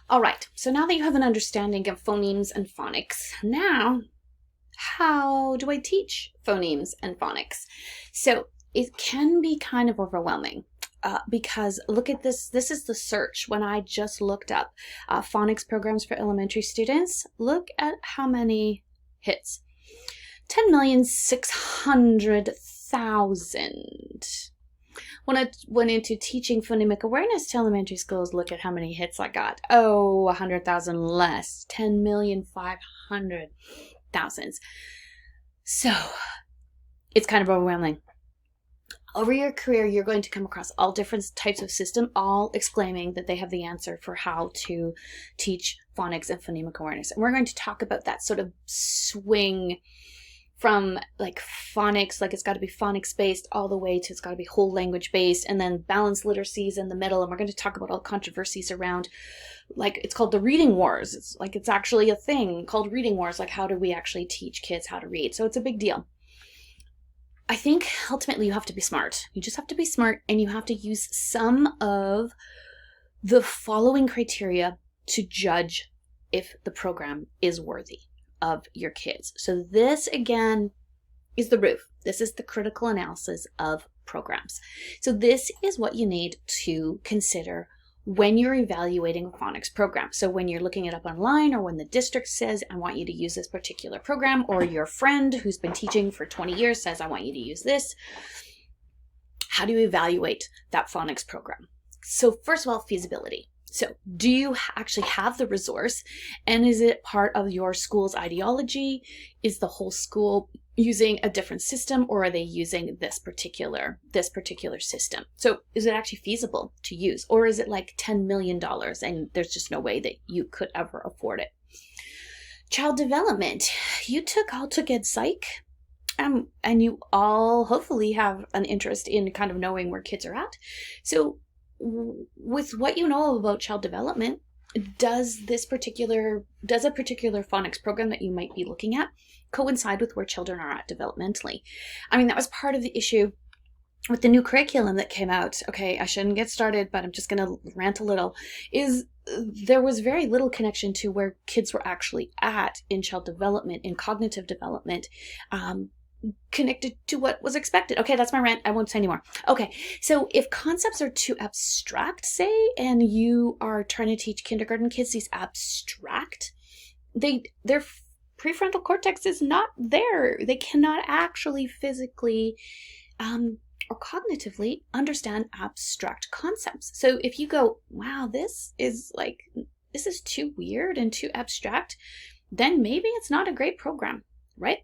All right, so now that you have an understanding of phonemes and phonics, now how do I teach phonemes and phonics? So it can be kind of overwhelming. Because look at this. This is the search when I just looked up phonics programs for elementary students. Look at how many hits. 10,600,000. When I went into teaching phonemic awareness to elementary schools, look at how many hits I got. Oh, 100,000 less. 10,500,000. So it's kind of overwhelming. Over your career, you're going to come across all different types of system, all exclaiming that they have the answer for how to teach phonics and phonemic awareness. And we're going to talk about that sort of swing from like phonics, like it's got to be phonics based, all the way to it's got to be whole language based, and then balanced literacies in the middle. And we're going to talk about all the controversies around, like it's called the reading wars. It's actually a thing called reading wars. Like how do we actually teach kids how to read? So it's a big deal. I think ultimately you have to be smart. You just have to be smart, and you have to use some of the following criteria to judge if the program is worthy of your kids. So this again is the roof. This is the critical analysis of programs. So this is what you need to consider when you're evaluating a phonics program. So when you're looking it up online, or when the district says, I want you to use this particular program, or your friend who's been teaching for 20 years says, I want you to use this, how do you evaluate that phonics program? So first of all, feasibility. So do you actually have the resource, and is it part of your school's ideology? Is the whole school using a different system, or are they using this particular system? So is it actually feasible to use, or is it like $10 million and there's just no way that you could ever afford it? Child development. You all took Ed Psych, and you all hopefully have an interest in kind of knowing where kids are at. So with what you know about child development, does a particular phonics program that you might be looking at coincide with where children are at developmentally? I mean, that was part of the issue with the new curriculum that came out. Okay, I shouldn't get started, but I'm just going to rant a little. There was very little connection to where kids were actually at in child development, in cognitive development, connected to what was expected. Okay, that's my rant. I won't say anymore. Okay, so if concepts are too abstract, say, and you are trying to teach kindergarten kids these abstract, their prefrontal cortex is not there. They cannot actually physically or cognitively understand abstract concepts. So if you go, wow, this is too weird and too abstract, then maybe it's not a great program, right?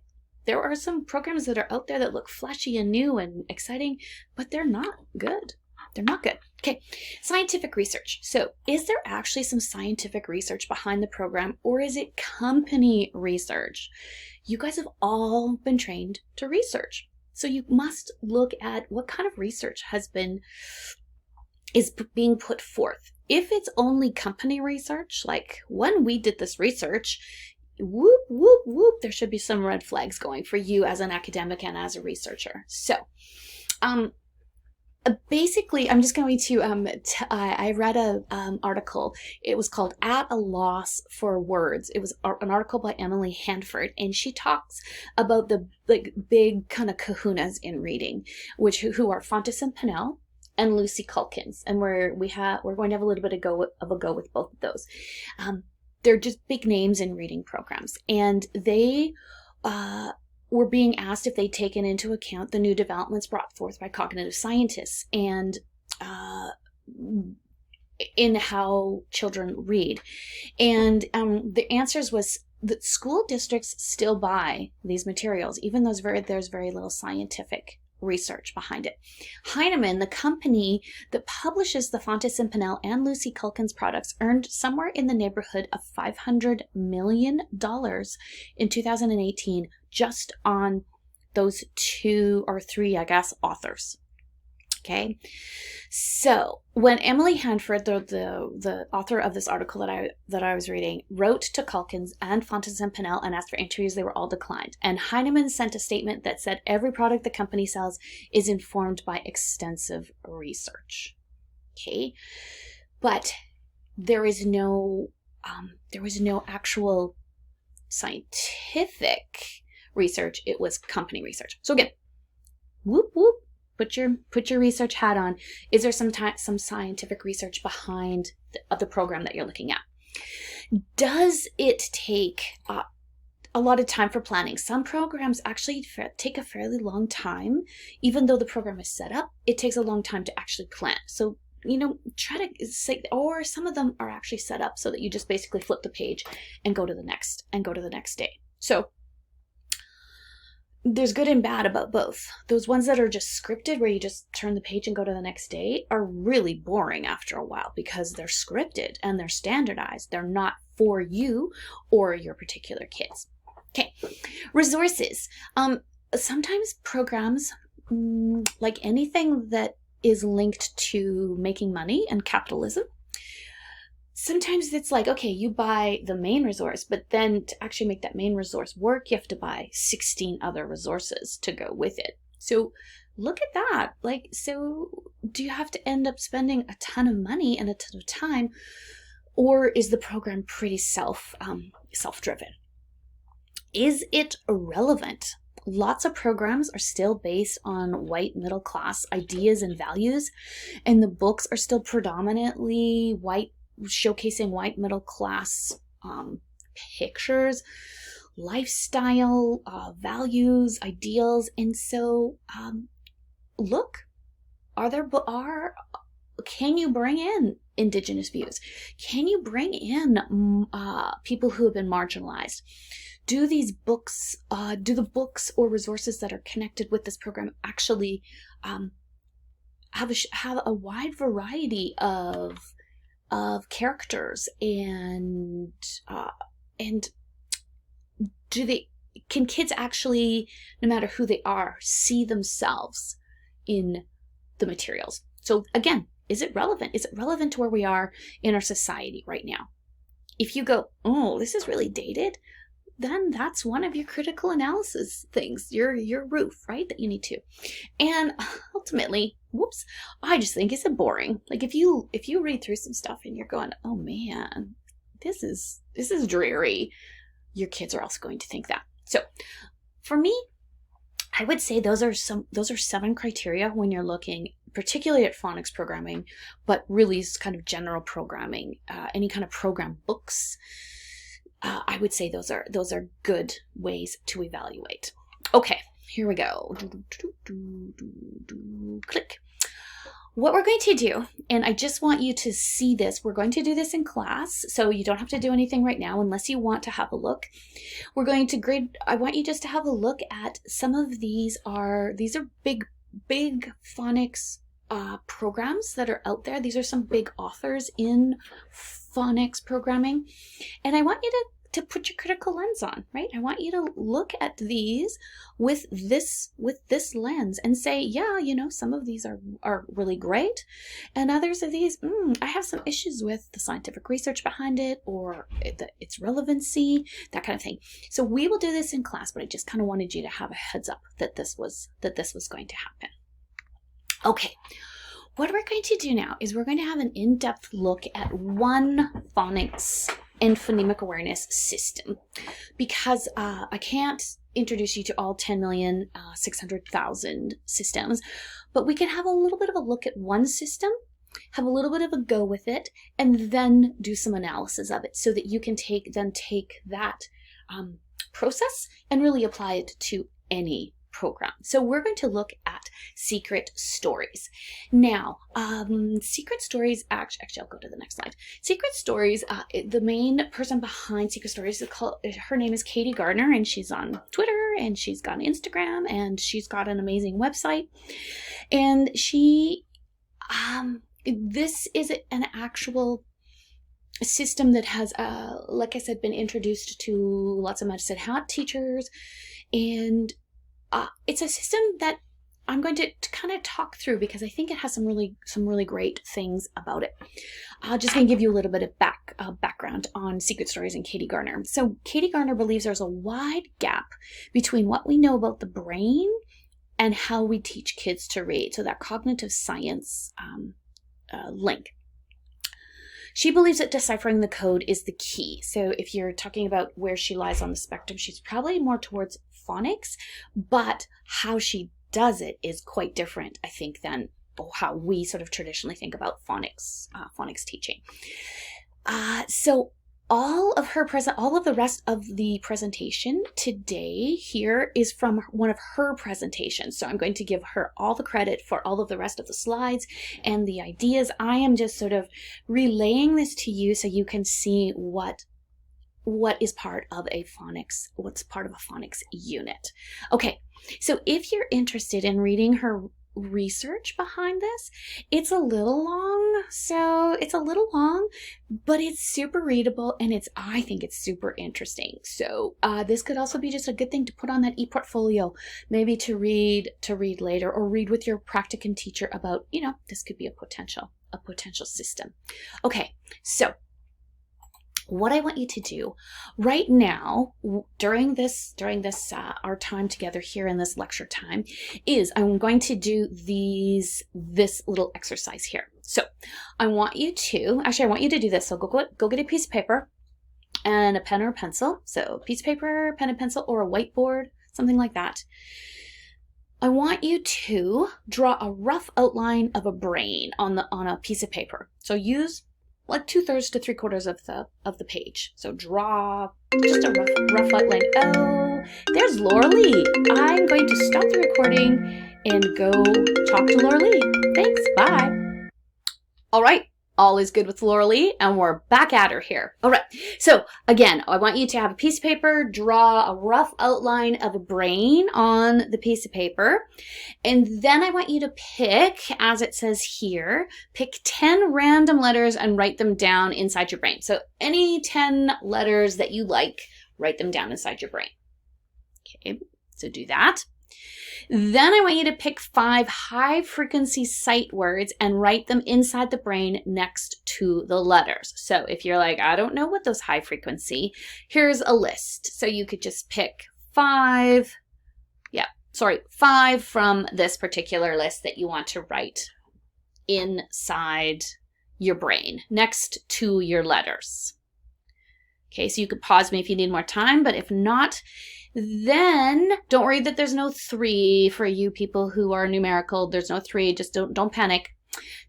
There are some programs that are out there that look flashy and new and exciting, but they're not good. They're not good. Okay, scientific research. So is there actually some scientific research behind the program, or is it company research? You guys have all been trained to research. So you must look at what kind of research is being put forth. If it's only company research, like when we did this research, whoop, whoop, whoop, there should be some red flags going for you as an academic and as a researcher. So, basically, I'm just going to, I read an article. It was called At a Loss for Words. It was an article by Emily Hanford, and she talks about the big kind of kahunas in reading, who are Fontes and Pinnell and Lucy Calkins. And we're going to have a little bit of a go with both of those. They're just big names in reading programs, and they were being asked if they'd taken into account the new developments brought forth by cognitive scientists and in how children read. And the answers was that school districts still buy these materials, even though there's very little scientific research behind it. Heinemann, the company that publishes the Fontes and Pinnell and Lucy Calkins products, earned somewhere in the neighborhood of $500 million in 2018 just on those 2 or 3, I guess, authors. Okay, so when Emily Hanford, the author of this article that I was reading, wrote to Calkins and Fontes and Pinnell and asked for interviews, they were all declined. And Heinemann sent a statement that said every product the company sells is informed by extensive research. Okay, but there is no there was no actual scientific research. It was company research. So again, whoop whoop, put your research hat on. Is there some scientific research behind the program that you're looking at? Does it take a lot of time for planning? Some programs actually take a fairly long time. Even though the program is set up, it takes a long time to actually plan. So, try to say, or some of them are actually set up so that you just basically flip the page and go to the next day. So there's good and bad about both. Those ones that are just scripted, where you just turn the page and go to the next day, are really boring after a while because they're scripted and they're standardized. They're not for you or your particular kids. Okay, resources. Sometimes programs, like anything that is linked to making money and capitalism, sometimes it's like, okay, you buy the main resource, but then to actually make that main resource work, you have to buy 16 other resources to go with it. So look at that. Like, so do you have to end up spending a ton of money and a ton of time, or is the program pretty self-driven? Is it relevant? Lots of programs are still based on white middle class ideas and values, and the books are still predominantly white, showcasing white middle class pictures, lifestyle, values, ideals. And so look, can you bring in Indigenous views? Can you bring in people who have been marginalized? Do the books or resources that are connected with this program actually have a wide variety of characters, and can kids actually, no matter who they are, see themselves in the materials? So again, is it relevant? Is it relevant to where we are in our society right now? If you go, oh, this is really dated, then that's one of your critical analysis things, your roof, right, that you need to. And ultimately, whoops, I just think it's boring. Like if you read through some stuff and you're going, oh man, this is dreary, your kids are also going to think that. So for me, I would say those are 7 criteria when you're looking particularly at phonics programming, but really is kind of general programming, any kind of program books. I would say those are good ways to evaluate. Okay, here we go. Click. What we're going to do, and I just want you to see this, we're going to do this in class, so you don't have to do anything right now unless you want to have a look. We're going to grade, I want you just to have a look at some of these are big phonics programs that are out there. These are some big authors in phonics programming, and I want you to put your critical lens on, right? I want you to look at these with this lens and say, yeah, some of these are really great, and others of these, I have some issues with the scientific research behind it, or its relevancy, that kind of thing. So we will do this in class, but I just kind of wanted you to have a heads up that this was going to happen. Okay. What we're going to do now is we're going to have an in-depth look at one phonics and phonemic awareness system, because I can't introduce you to all 10,600,000 systems, but we can have a little bit of a look at one system, have a little bit of a go with it, and then do some analysis of it so that you can take that process and really apply it to any program. So we're going to look at secret stories. Now, secret stories, actually I'll go to the next slide. Secret stories, the main person behind secret stories her name is Katie Garner, and she's on Twitter, and she's got Instagram, and she's got an amazing website. And she, this is an actual system that has, like I said, been introduced to lots of medicine hat teachers, and it's a system that I'm going to kind of talk through because I think it has some really great things about it. I'll just going to give you a little bit of background on secret stories and Katie Garner. So Katie Garner believes there's a wide gap between what we know about the brain and how we teach kids to read. So that cognitive science link. She believes that deciphering the code is the key. So if you're talking about where she lies on the spectrum, she's probably more towards phonics, but how she does it is quite different, I think, than how we sort of traditionally think about phonics teaching. So all of the rest of the presentation today here is from one of her presentations. So I'm going to give her all the credit for all of the rest of the slides and the ideas. I am just sort of relaying this to you so you can see what is part of what's part of a phonics unit. Okay, so if you're interested in reading her research behind this, it's a little long, but it's super readable, and I think it's super interesting. So this could also be just a good thing to put on that e-portfolio, maybe to read later, or read with your practicum teacher about, this could be a potential system. Okay, so what I want you to do right now during this our time together here in this lecture time is I'm going to do this little exercise here. So I want you to do this. So go get a piece of paper and a pen or a pencil. So piece of paper, pen and pencil, or a whiteboard, something like that. I want you to draw a rough outline of a brain on a piece of paper. So use like 2/3 to 3/4 of the page. So draw just a rough outline. Oh, there's Laura Lee. I'm going to stop the recording and go talk to Laura Lee. Thanks, bye. All right, all is good with Laura Lee, and we're back at her here. All right, so again, I want you to have a piece of paper, draw a rough outline of a brain on the piece of paper, and then I want you to pick, as it says here, pick 10 random letters and write them down inside your brain. So any 10 letters that you like, write them down inside your brain. Okay, so do that. Then I want you to pick 5 high-frequency sight words and write them inside the brain next to the letters. So if you're like, I don't know what those high-frequency, here's a list. So you could just pick 5 from this particular list that you want to write inside your brain next to your letters. Okay, so you could pause me if you need more time, but if not, then don't worry that there's no 3 for you people who are numerical. There's no 3, just don't panic.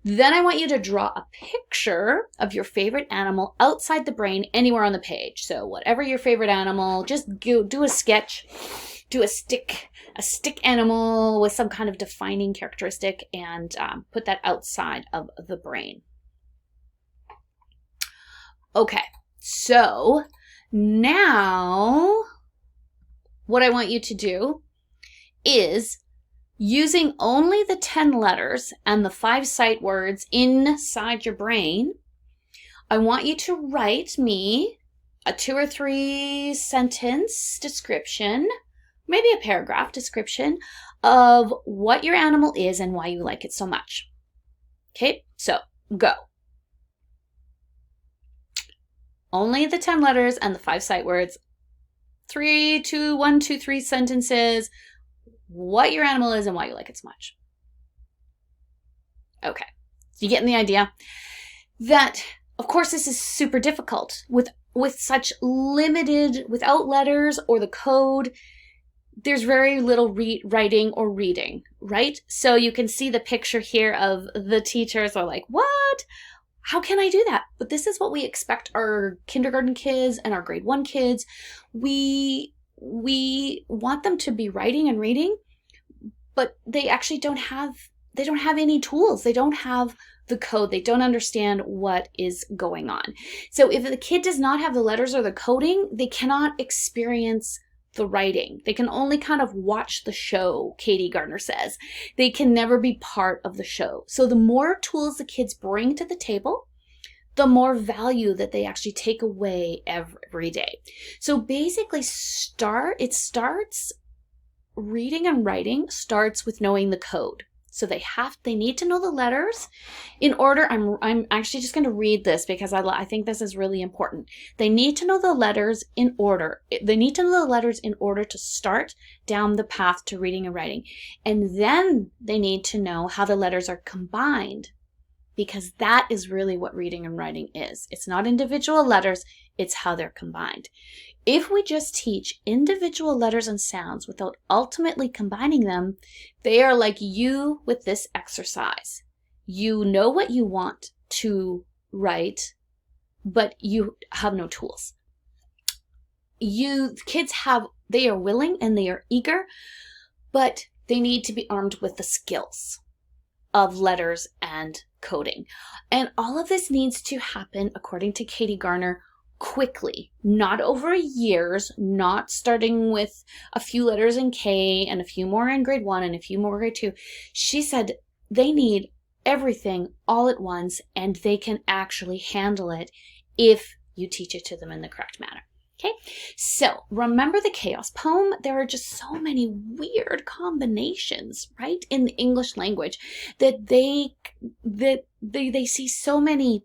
Then I want you to draw a picture of your favorite animal outside the brain anywhere on the page. So whatever your favorite animal, just do a sketch, do a stick animal with some kind of defining characteristic, and put that outside of the brain. Okay, so now what I want you to do is, using only the 10 letters and the 5 sight words inside your brain, I want you to write me a 2 or 3 sentence description, maybe a paragraph description of what your animal is and why you like it so much. Okay, so go. Only the 10 letters and the 5 sight words. 1, 2, 3 sentences, what your animal is and why you like it so much. Okay, you getting the idea? That, of course, this is super difficult with such limited, without letters or the code, there's very little writing or reading, right? So you can see the picture here of the teachers are like, what? How can I do that? But this is what we expect our kindergarten kids and our grade 1 kids. We want them to be writing and reading, but they actually don't have any tools. They don't have the code. They don't understand what is going on. So if the kid does not have the letters or the coding, they cannot experience the writing. They can only kind of watch the show, Katie Garner says. They can never be part of the show. So the more tools the kids bring to the table, the more value that they actually take away every day. So basically reading and writing starts with knowing the code. So they need to know the letters in order. I'm actually just going to read this because I think this is really important. They need to know the letters in order. They need to know the letters in order to start down the path to reading and writing. And then they need to know how the letters are combined because that is really what reading and writing is. It's not individual letters, it's how they're combined. If we just teach individual letters and sounds without ultimately combining them, they are like you with this exercise. You know what you want to write, but you have no tools. They are willing and they are eager, but they need to be armed with the skills of letters and coding. And all of this needs to happen, according to Katie Garner, quickly, not over years, not starting with a few letters in K and a few more in grade 1 and a few more in grade 2. She said they need everything all at once, and they can actually handle it if you teach it to them in the correct manner. Okay, so remember the chaos poem. There are just so many weird combinations, right, in the English language that they see so many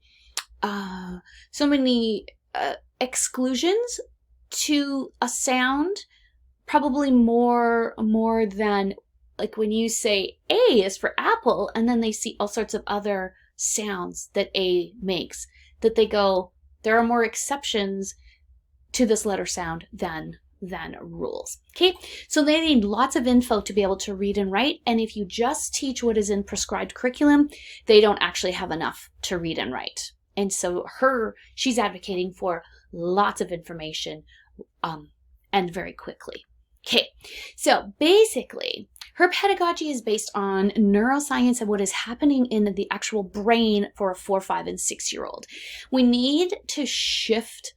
exclusions to a sound, probably more than, like, when you say A is for apple, and then they see all sorts of other sounds that A makes, that they go, there are more exceptions to this letter sound than rules. Okay, so they need lots of info to be able to read and write, and if you just teach what is in prescribed curriculum, they don't actually have enough to read and write. And so she's advocating for lots of information and very quickly. Okay, so basically, her pedagogy is based on neuroscience and what is happening in the actual brain for a 4, 5, and 6-year-old. We need to shift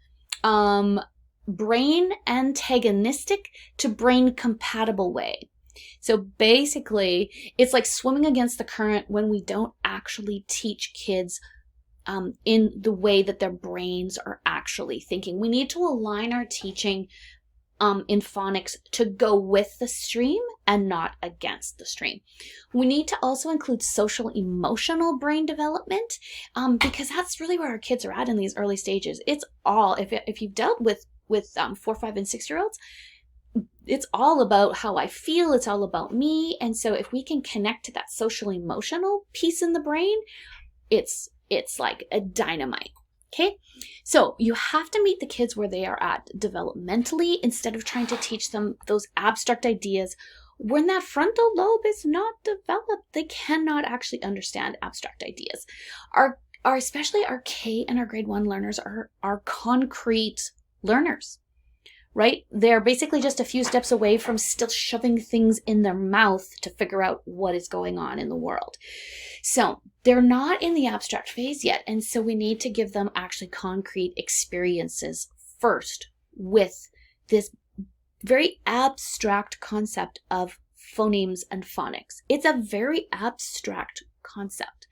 brain antagonistic to brain compatible way. So basically, it's like swimming against the current when we don't actually teach kids in the way that their brains are actually thinking. We need to align our teaching in phonics to go with the stream and not against the stream. We need to also include social emotional brain development because that's really where our kids are at in these early stages. It's all, if you've dealt with 4, 5, and 6-year-olds, it's all about how I feel. It's all about me. And so if we can connect to that social emotional piece in the brain, it's like a dynamite. Okay, so you have to meet the kids where they are at developmentally instead of trying to teach them those abstract ideas. When that frontal lobe is not developed, they cannot actually understand abstract ideas. Especially our K and our grade 1 learners are concrete learners, right? They're basically just a few steps away from still shoving things in their mouth to figure out what is going on in the world. So they're not in the abstract phase yet. And so we need to give them actually concrete experiences first with this very abstract concept of phonemes and phonics. It's a very abstract concept.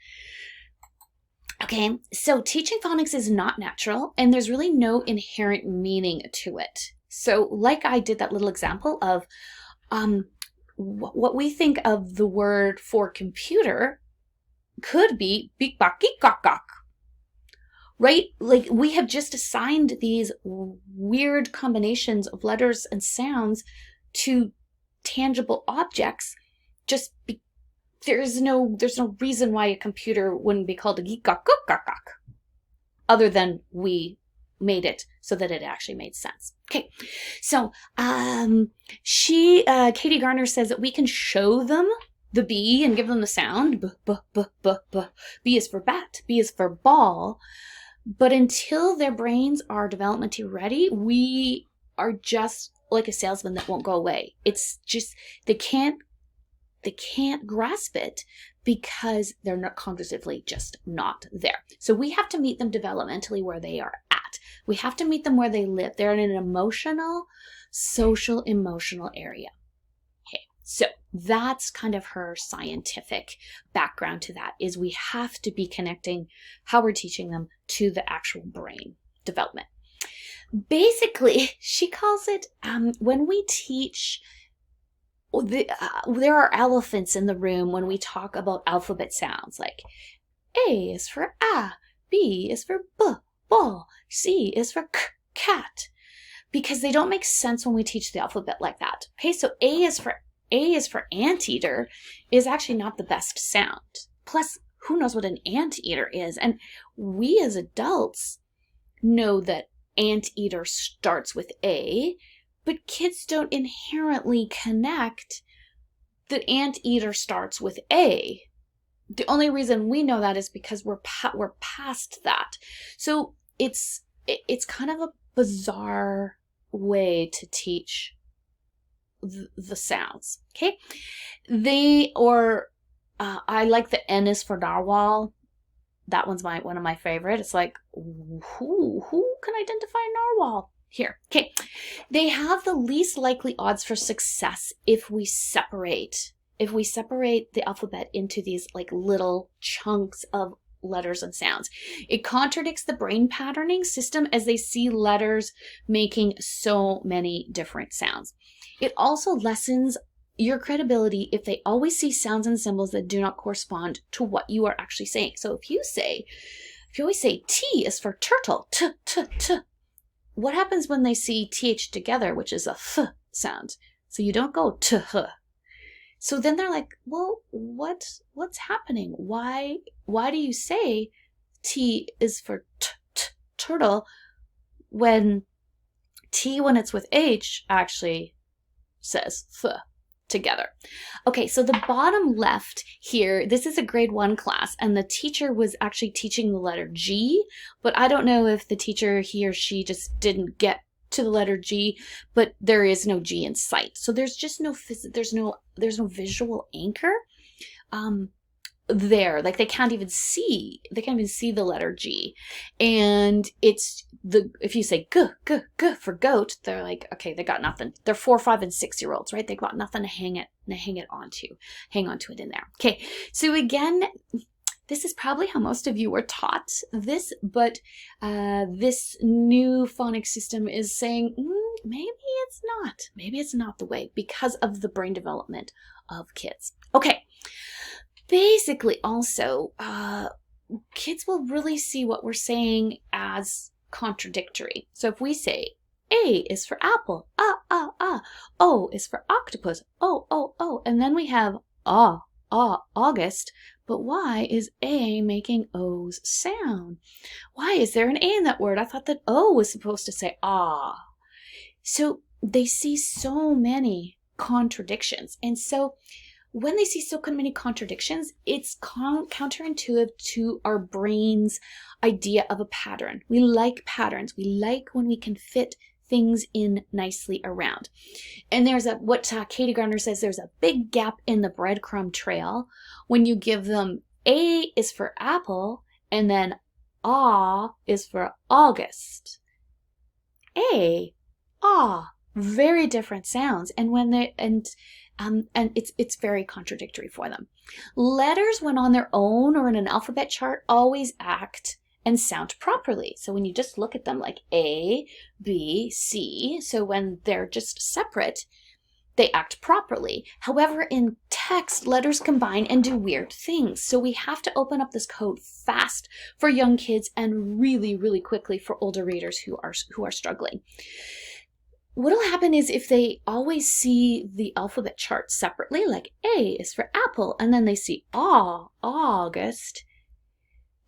Okay, so teaching phonics is not natural, and there's really no inherent meaning to it. So like I did that little example of what we think of the word for computer could be beak bok geek gok gok, right? Like we have just assigned these weird combinations of letters and sounds to tangible objects. There's no reason why a computer wouldn't be called a geek gok gok gok gok, other than we made it so that it actually made sense. Okay, so Katie Garner says that we can show them the B and give them the sound. B, b, b, b, b. B is for bat. B is for ball. But until their brains are developmentally ready, we are just like a salesman that won't go away. It's just they can't grasp it because they're not cognitively just not there. So we have to meet them developmentally where they are at. We have to meet them where they live. They're in an emotional, social, emotional area. Okay, so that's kind of her scientific background to that, is we have to be connecting how we're teaching them to the actual brain development. Basically, she calls it, when we teach, there are elephants in the room when we talk about alphabet sounds, like A is for A, B is for B, ball, C is for K, cat, because they don't make sense when we teach the alphabet like that. Okay, so A is for anteater is actually not the best sound. Plus, who knows what an anteater is? And we as adults know that anteater starts with A, but kids don't inherently connect that anteater starts with A. The only reason we know that is because we're past that. So it's kind of a bizarre way to teach the sounds. Okay, I like the N is for narwhal. That one's one of my favorite. It's like, who can identify a narwhal here? Okay, they have the least likely odds for success if we separate the alphabet into these like little chunks of letters and sounds. It contradicts the brain patterning system as they see letters making so many different sounds. It also lessens your credibility if they always see sounds and symbols that do not correspond to what you are actually saying. So if you always say T is for turtle, t, t, t, what happens when they see TH together, which is a th sound? So you don't go t, h. So then they're like, well, what's happening? Why do you say T is for t, t, turtle when T, when it's with H, actually says th together? Okay, so the bottom left here, this is a grade 1 class, and the teacher was actually teaching the letter G, but I don't know if the teacher, he or she, just didn't get to the letter G, but there is no G in sight. So there's just there's no visual anchor there. Like they can't even see the letter G. And it's if you say g for goat, they're like, okay, they got nothing. They're 4, 5, and 6-year-olds, right? They got nothing to hang onto it in there. Okay, so again, this is probably how most of you were taught this, but this new phonics system is saying, maybe it's not the way, because of the brain development of kids. Okay, basically also, kids will really see what we're saying as contradictory. So if we say A is for apple, O is for octopus, O, and then we have August, but why is A making O's sound? Why is there an A in that word? I thought that O was supposed to say ah. So they see so many contradictions. And so when they see so many contradictions, it's counterintuitive to our brain's idea of a pattern. We like patterns. We like when we can fit things in nicely around. And there's what Katie Garner says, there's a big gap in the breadcrumb trail when you give them A is for apple and then Ah is for August. A, ah, very different sounds. And when it's very contradictory for them. Letters, when on their own or in an alphabet chart, always act and sound properly. So when you just look at them like A, B, C, so when they're just separate, they act properly. However, in text, letters combine and do weird things. So we have to open up this code fast for young kids and really, really quickly for older readers who are struggling. What'll happen is if they always see the alphabet chart separately, like A is for apple, and then they see August,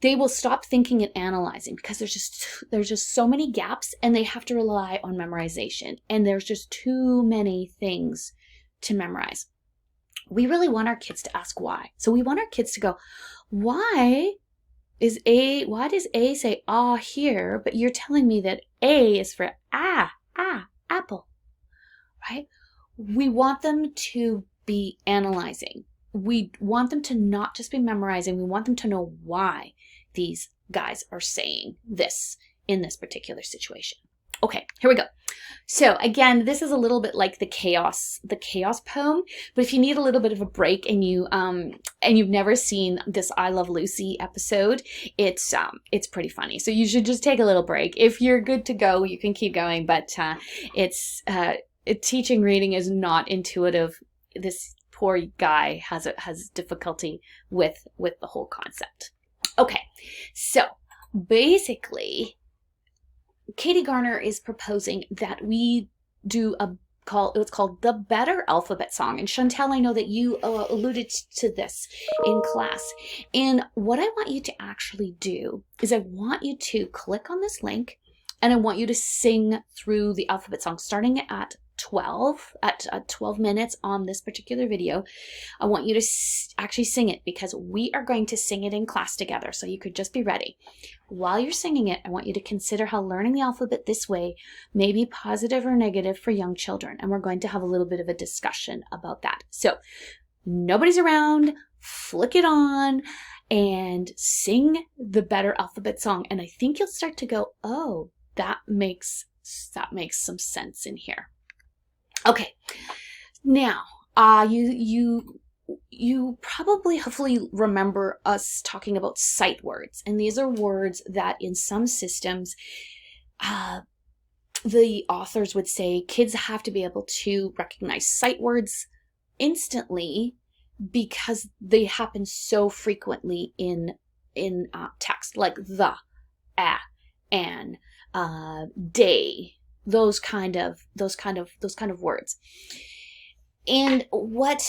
they will stop thinking and analyzing because there's just so many gaps, and they have to rely on memorization, and there's just too many things to memorize. We really want our kids to ask why. So we want our kids to go, why does A say ah here, but you're telling me that A is for apple, right? We want them to be analyzing. We want them to not just be memorizing. We want them to know why these guys are saying this in this particular situation. Okay, here we go. So again, this is a little bit like the chaos poem, but if you need a little bit of a break and you've never seen this I Love Lucy episode, it's pretty funny. So you should just take a little break. If you're good to go, you can keep going, but teaching reading is not intuitive. This poor guy has difficulty with the whole concept. Okay, so basically, Katie Garner is proposing that we do a it's called The Better Alphabet Song. And Chantel, I know that you alluded to this in class. And what I want you to actually do is I want you to click on this link, and I want you to sing through the alphabet song, starting at 12 minutes on this particular video. I want you to actually sing it, because we are going to sing it in class together. So you could just be ready. While you're singing it, I want you to consider how learning the alphabet this way may be positive or negative for young children. And we're going to have a little bit of a discussion about that. So nobody's around, flick it on and sing The Better Alphabet Song. And I think you'll start to go, oh, that makes some sense in here. Okay, now you probably hopefully remember us talking about sight words, and these are words that in some systems the authors would say kids have to be able to recognize sight words instantly because they happen so frequently in text, like the, an, day. Those kind of words. And what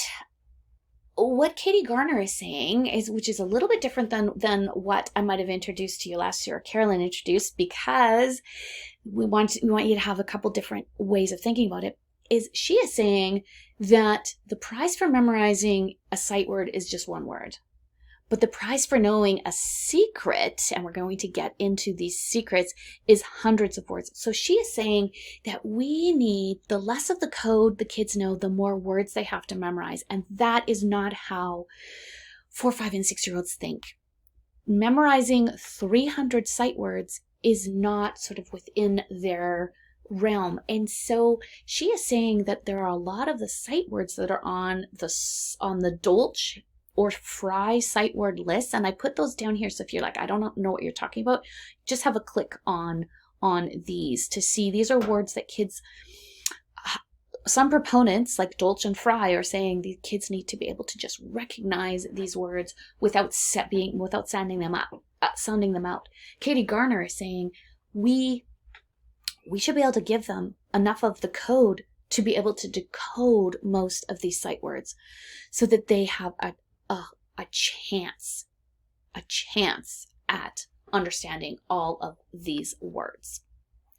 Katie Garner is saying is, which is a little bit different than what I might have introduced to you last year, or Carolyn introduced, because we want you to have a couple different ways of thinking about it, is she is saying that the prize for memorizing a sight word is just one word. But the prize for knowing a secret, and we're going to get into these secrets, is hundreds of words. So she is saying that we need, the less of the code the kids know, the more words they have to memorize. And that is not how 4, 5, and 6-year-olds think. Memorizing 300 sight words is not sort of within their realm. And so she is saying that there are a lot of the sight words that are on the Dolch or Fry sight word list, and I put those down here. So if you're like, I don't know what you're talking about, just have a click on these to see. These are words that kids, some proponents like Dolch and Fry are saying the kids need to be able to just recognize these words without sounding them out. Katie Garner is saying we should be able to give them enough of the code to be able to decode most of these sight words, so that they have a chance at understanding all of these words.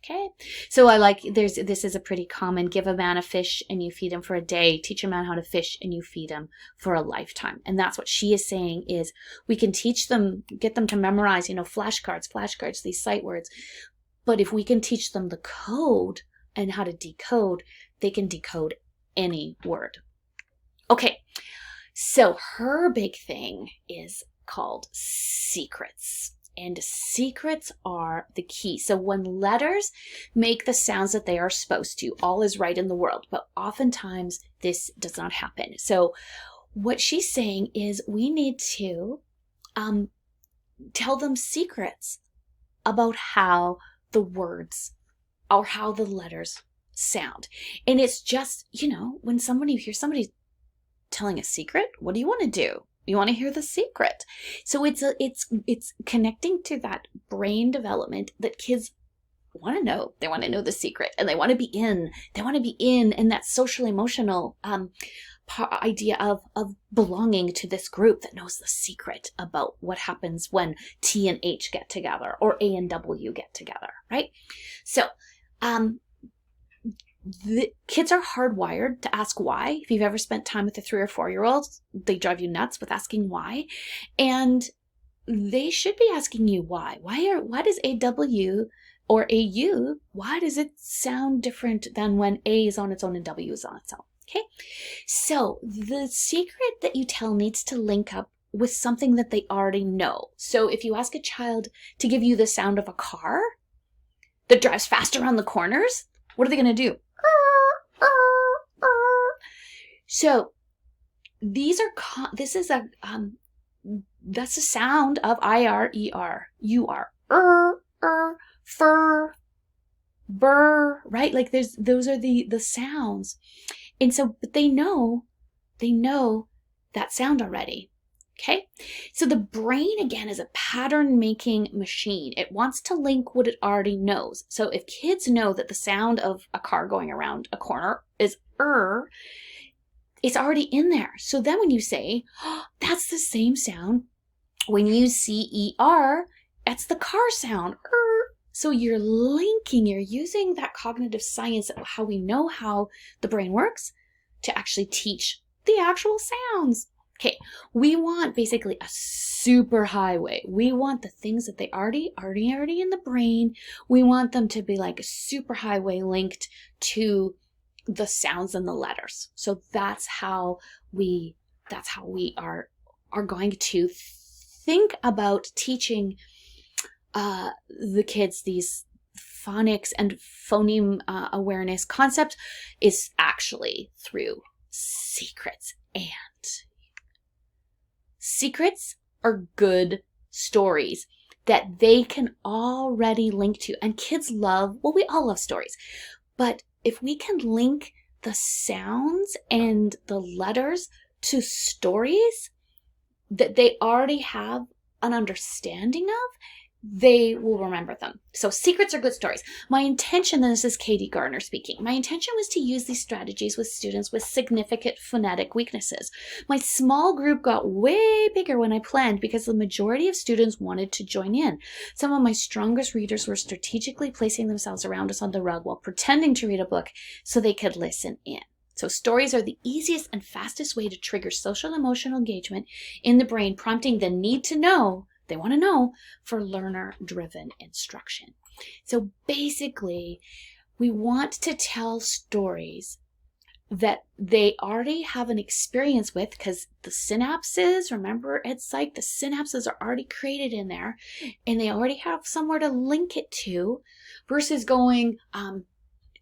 Okay, so this is a pretty common: give a man a fish and you feed him for a day, teach a man how to fish and you feed him for a lifetime. And that's what she is saying, is we can teach them, get them to memorize, flashcards, these sight words. But if we can teach them the code and how to decode, they can decode any word. Okay, so her big thing is called secrets. And secrets are the key. So when letters make the sounds that they are supposed to, all is right in the world. But oftentimes this does not happen. So what she's saying is we need to tell them secrets about how the words or how the letters sound. And it's just, when you hear somebody telling a secret, what do you want to do? You want to hear the secret. So it's connecting to that brain development that kids want to know. They want to know the secret, and they want to be in. They want to be in that social emotional idea of belonging to this group that knows the secret about what happens when T and H get together, or A and W get together, right? So the kids are hardwired to ask why. If you've ever spent time with a 3 or 4-year-old, they drive you nuts with asking why. And they should be asking you why. Why does AW or AU, why does it sound different than when A is on its own and W is on its own? Okay, so the secret that you tell needs to link up with something that they already know. So if you ask a child to give you the sound of a car that drives fast around the corners, what are they going to do? So that's the sound of I-R-E-R, U-R, fur, burr, right? Like those are the sounds. And so, but they know that sound already. Okay, so the brain, again, is a pattern-making machine. It wants to link what it already knows. So if kids know that the sound of a car going around a corner is it's already in there. So then when you say, oh, that's the same sound when you see ER, that's the car sound. So you're linking, you're using that cognitive science, how we know how the brain works, to actually teach the actual sounds. Okay, we want basically a super highway. We want the things that they already in the brain. We want them to be like a super highway linked to the sounds and the letters. So that's how we are going to think about teaching the kids these phonics and phoneme awareness concepts, is actually through secrets. And secrets are good stories that they can already link to. And kids love, well, we all love stories. But if we can link the sounds and the letters to stories that they already have an understanding of, they will remember them. So secrets are good stories. My intention, and this is Katie Garner speaking, my intention was to use these strategies with students with significant phonetic weaknesses. My small group got way bigger when I planned because the majority of students wanted to join in. Some of my strongest readers were strategically placing themselves around us on the rug while pretending to read a book so they could listen in. So stories are the easiest and fastest way to trigger social emotional engagement in the brain, prompting the need to know, they want to know, for learner-driven instruction. So basically, we want to tell stories that they already have an experience with, because the synapses, remember, it's like the synapses are already created in there and they already have somewhere to link it to, versus going,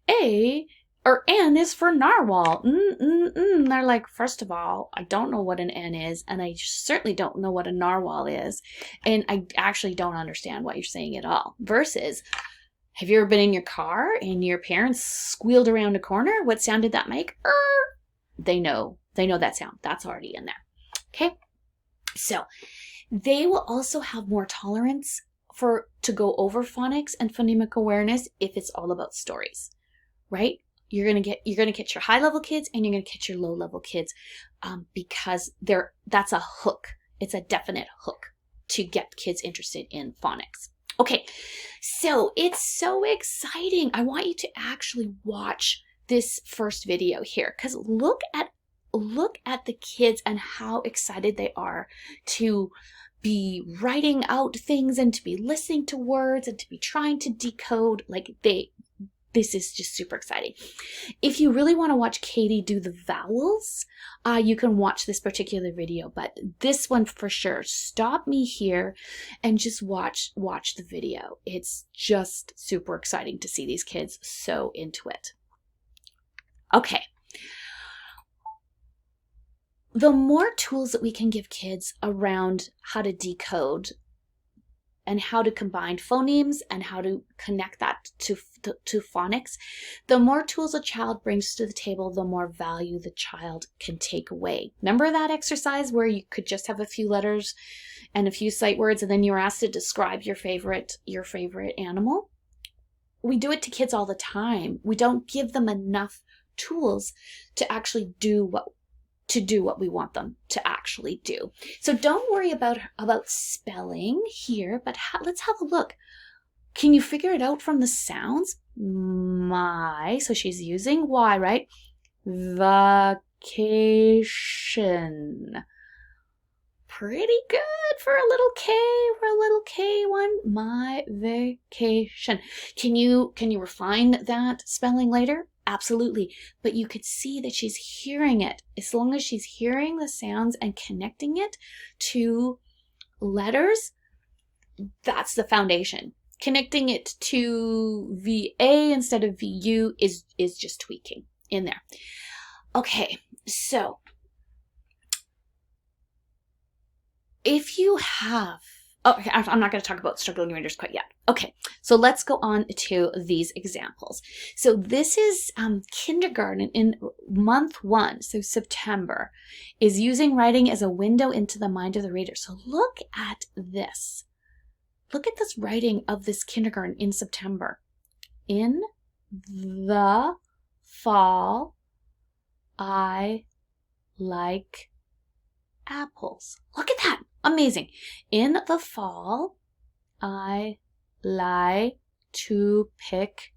A or N is for narwhal. They're like, first of all, I don't know what an N is, and I certainly don't know what a narwhal is, and I actually don't understand what you're saying at all. Versus, have you ever been in your car and your parents squealed around a corner? What sound did that make? They know that sound. That's already in there. Okay, so they will also have more tolerance to go over phonics and phonemic awareness if it's all about stories, right? You're gonna get your high level kids and you're gonna get your low level kids, because that's a hook. It's a definite hook to get kids interested in phonics. Okay, so it's so exciting. I want you to actually watch this first video here, because look at the kids and how excited they are to be writing out things and to be listening to words and to be trying to decode. This is just super exciting. If you really want to watch Katie do the vowels, you can watch this particular video, but this one for sure, stop me here and just watch the video. It's just super exciting to see these kids so into it. Okay. The more tools that we can give kids around how to decode and how to combine phonemes and how to connect that to phonics, the more tools a child brings to the table, the more value the child can take away. Remember that exercise where you could just have a few letters and a few sight words and then you were asked to describe your favorite animal? We do it to kids all the time. We don't give them enough tools to actually do what we want them to actually do. So don't worry about spelling here, but let's have a look. Can you figure it out from the sounds? So she's using Y, right? Vacation. Pretty good for a little K one. My vacation. Can you refine that spelling later? Absolutely. But you could see that she's hearing it. As long as she's hearing the sounds and connecting it to letters, that's the foundation. Connecting it to VA instead of VU is just tweaking in there. Okay, so if you have Oh, okay, I'm not going to talk about struggling readers quite yet. Okay, so let's go on to these examples. So this is kindergarten in month 1, so September, is using writing as a window into the mind of the reader. So look at this. Look at this writing of this kindergarten in September. In the fall, I like apples. Look at that. Amazing. In the fall, I like to pick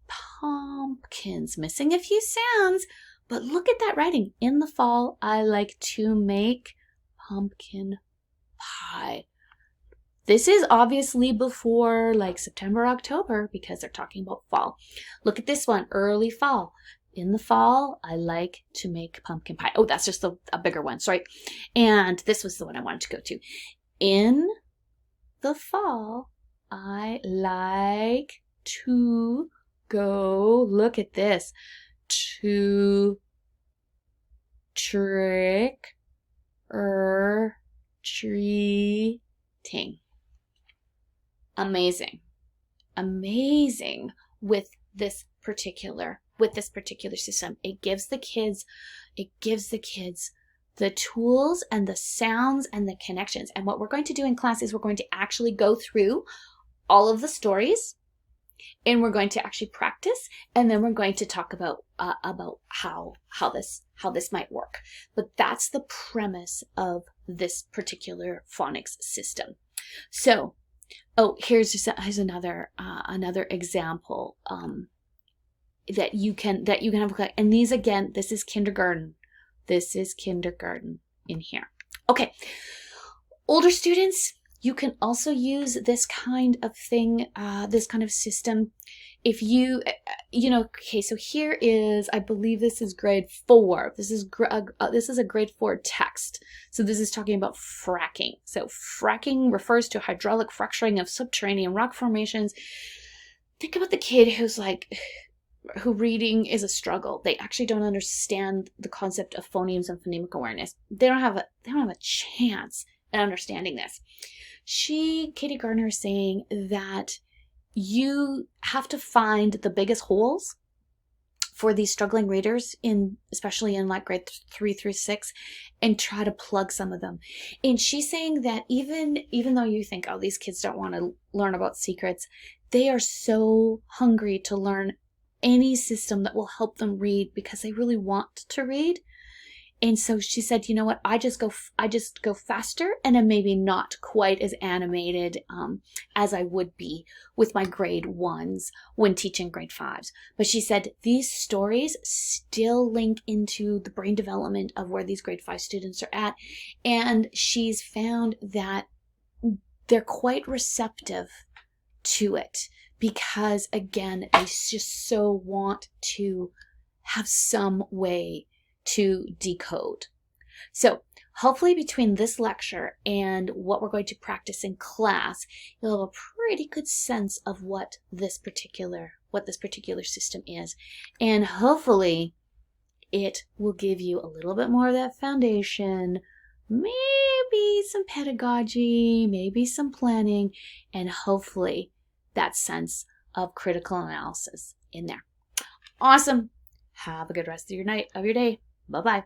pumpkins. Missing a few sounds, but look at that writing. In the fall, I like to make pumpkin pie. This is obviously before like September, October, because they're talking about fall. Look at this one, early fall. In the fall, I like to make pumpkin pie. Oh, that's just a bigger one, sorry. And this was the one I wanted to go to. In the fall, I like to go, look at this, to trick or treating. Amazing. Amazing with this particular system. It gives the kids the tools and the sounds and the connections. And what we're going to do in class is we're going to actually go through all of the stories, and we're going to actually practice, and then we're going to talk about how this might work. But that's the premise of this particular phonics system. So, oh, here's another example that you can have a look at. And these, again, this is kindergarten. This is kindergarten in here. Okay, older students, you can also use this kind of thing, this kind of system. If you, okay, so here is, I believe this is grade 4. This is a grade 4 text. So this is talking about fracking. So fracking refers to hydraulic fracturing of subterranean rock formations. Think about the kid who reading is a struggle. They actually don't understand the concept of phonemes and phonemic awareness. They don't have a chance at understanding this. Katie Garner, is saying that you have to find the biggest holes for these struggling readers, especially in like grade 3 through 6, and try to plug some of them. And she's saying that even though you think, oh, these kids don't want to learn about secrets, they are so hungry to learn any system that will help them read because they really want to read. And so she said, you know what, I just go faster, and I'm maybe not quite as animated as I would be with my grade 1s when teaching grade 5s. But she said these stories still link into the brain development of where these grade 5 students are at. And she's found that they're quite receptive to it because, again, they just so want to have some way to decode. So hopefully between this lecture and what we're going to practice in class, you'll have a pretty good sense of what this particular system is. And hopefully it will give you a little bit more of that foundation, maybe some pedagogy, maybe some planning, and hopefully that sense of critical analysis in there. Awesome. Have a good rest of your day. Bye-bye.